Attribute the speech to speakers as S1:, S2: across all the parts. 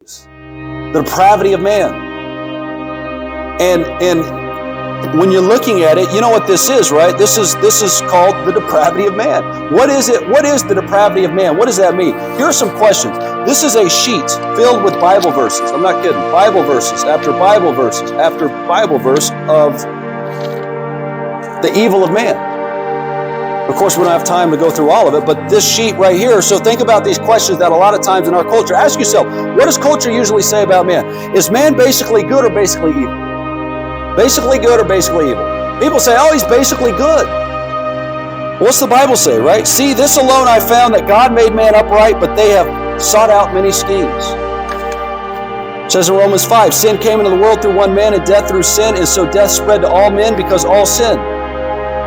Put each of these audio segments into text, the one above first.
S1: is. The depravity of man. And when you're looking at it, you know what this is, right? This is called the depravity of man. What is it? What is the depravity of man? What does that mean? Here are some questions. This is a sheet filled with Bible verses. I'm not kidding. Bible verses after Bible verses after Bible verse of the evil of man. Of course, we don't have time to go through all of it, but this sheet right here, so think about these questions that a lot of times in our culture, ask yourself, what does culture usually say about man? Is man basically good or basically evil? Basically good or basically evil? People say, oh, he's basically good. What's the Bible say, right? See, this alone I found, that God made man upright, but they have sought out many schemes. It says in Romans 5, sin came into the world through one man, and death through sin, and so death spread to all men because all sinned.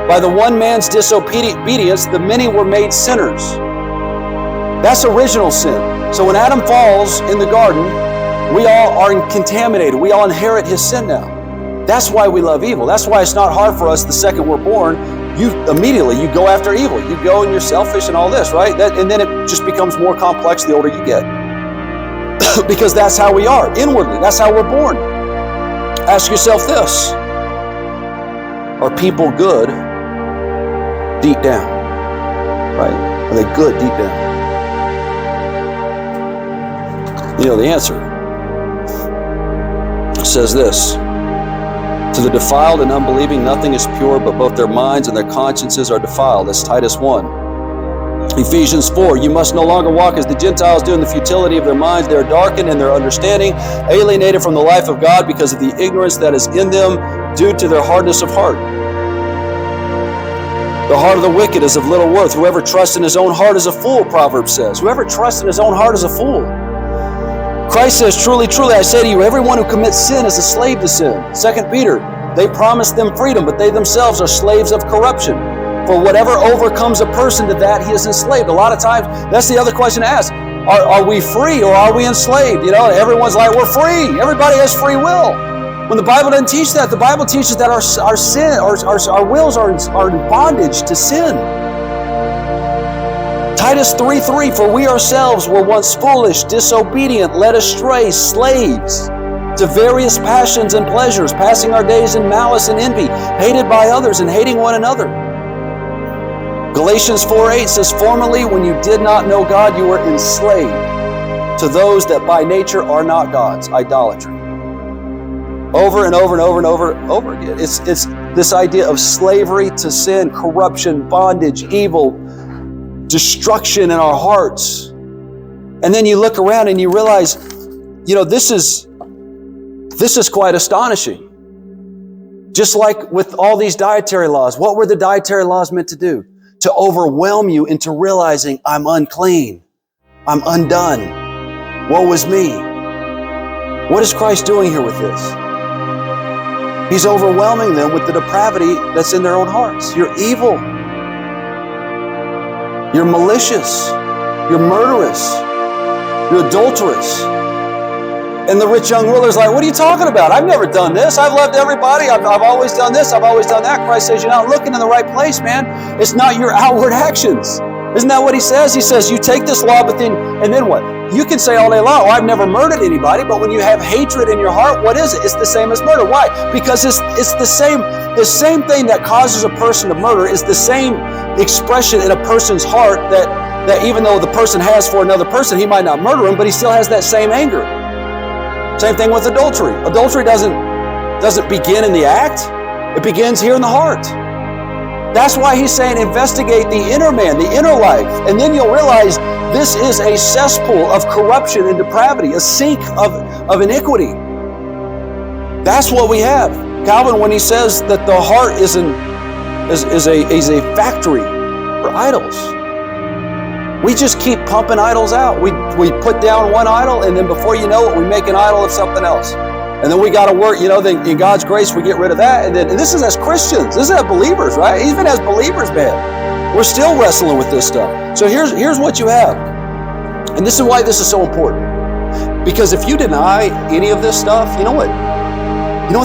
S1: By the one man's disobedience, the many were made sinners. That's original sin. So when Adam falls in the garden, we all are contaminated. We all inherit his sin now. That's why we love evil. That's why it's not hard for us the second we're born. You go after evil. You go and you're selfish and all this, right? And then it just becomes more complex the older you get. Because that's how we are, inwardly. That's how we're born. Ask yourself this. Are people good deep down? Right? Are they good deep down? You know the answer. It says this. To the defiled and unbelieving, nothing is pure, but both their minds and their consciences are defiled. That's Titus 1. Ephesians 4, you must no longer walk as the Gentiles do in the futility of their minds. They are darkened in their understanding, alienated from the life of God because of the ignorance that is in them due to their hardness of heart. The heart of the wicked is of little worth. Whoever trusts in his own heart is a fool, Proverbs says. Whoever trusts in his own heart is a fool. Christ says, truly, truly, I say to you, everyone who commits sin is a slave to sin. 2 Peter, they promise them freedom, but they themselves are slaves of corruption. For whatever overcomes a person, to that he is enslaved. A lot of times, that's the other question to ask. Are we free or are we enslaved? You know, everyone's like, we're free. Everybody has free will. When the Bible doesn't teach that, the Bible teaches that our wills are in bondage to sin. Titus 3:3, for we ourselves were once foolish, disobedient, led astray, slaves to various passions and pleasures, passing our days in malice and envy, hated by others and hating one another. Galatians 4:8 says, formerly when you did not know God, you were enslaved to those that by nature are not gods, idolatry. Over and over and over and over again. It's this idea of slavery to sin, corruption, bondage, evil, destruction in our hearts. And then you look around and you realize, you know, this is quite astonishing. Just like with all these dietary laws, what were the dietary laws meant to do? To overwhelm you into realizing I'm unclean, I'm undone, woe is me. What is Christ doing here with this? He's overwhelming them with the depravity that's in their own hearts. You're evil. You're malicious. You're murderous. You're adulterous. And the rich young ruler's like, what are you talking about? I've never done this. I've loved everybody. I've always done this. I've always done that. Christ says, you're not looking in the right place, man. It's not your outward actions. Isn't that what he says? He says, you take this law, and then what? You can say all day long, I've never murdered anybody, but when you have hatred in your heart, what is it? It's the same as murder. Why? Because it's the same thing that causes a person to murder is the same expression in a person's heart that even though the person has for another person, he might not murder him, but he still has that same anger. Same thing with adultery. Adultery doesn't begin in the act. It begins here in the heart. That's why he's saying investigate the inner man, the inner life, and then you'll realize this is a cesspool of corruption and depravity, a sink of iniquity. That's what we have. Calvin, when he says that the heart is a factory for idols, we just keep pumping idols out. We put down one idol, and then before you know it, we make an idol of something else. And then we got to work, then in God's grace, we get rid of that. And this is as Christians. This is as believers, right? Even as believers, man. We're still wrestling with this stuff. So here's what you have. And this is why this is so important. Because if you deny any of this stuff, you know what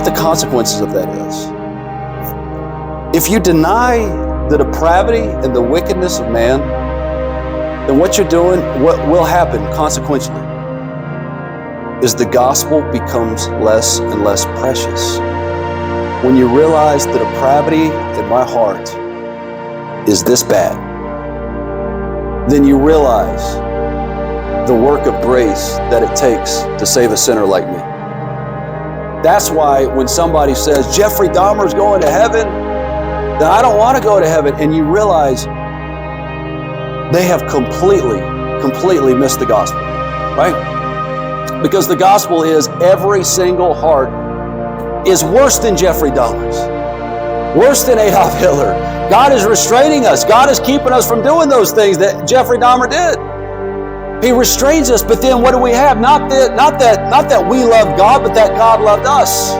S1: the consequences of that is? If you deny the depravity and the wickedness of man, then what you're doing, what will happen consequentially? is the gospel becomes less and less precious. When you realize the depravity in my heart is this bad, then you realize the work of grace that it takes to save a sinner like me. That's why when somebody says, Jeffrey Dahmer's going to heaven, then I don't want to go to heaven. And you realize they have completely missed the gospel, right? Because the gospel is every single heart is worse than Jeffrey Dahmer's, worse than Adolf Hitler. God is restraining us. God is keeping us from doing those things that Jeffrey Dahmer did. He restrains us, but then what do we have? Not that we love God, but that God loved us.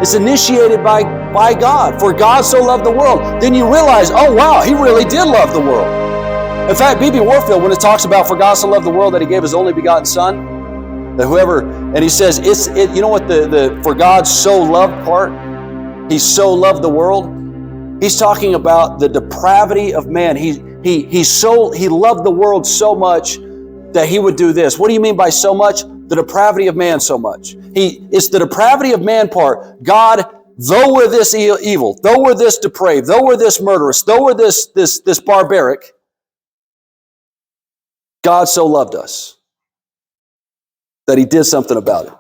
S1: It's initiated by God. For God so loved the world. Then you realize, oh wow, He really did love the world. In fact, B.B. Warfield, when it talks about for God so loved the world that He gave His only begotten Son, that whoever, and he says, you know what the for God so loved part? He so loved the world. He's talking about the depravity of man. He loved the world so much that He would do this. What do you mean by so much? The depravity of man so much. It's the depravity of man part. God, though we're this evil, though we're this depraved, though we're this murderous, though we're this barbaric, God so loved us that He did something about it.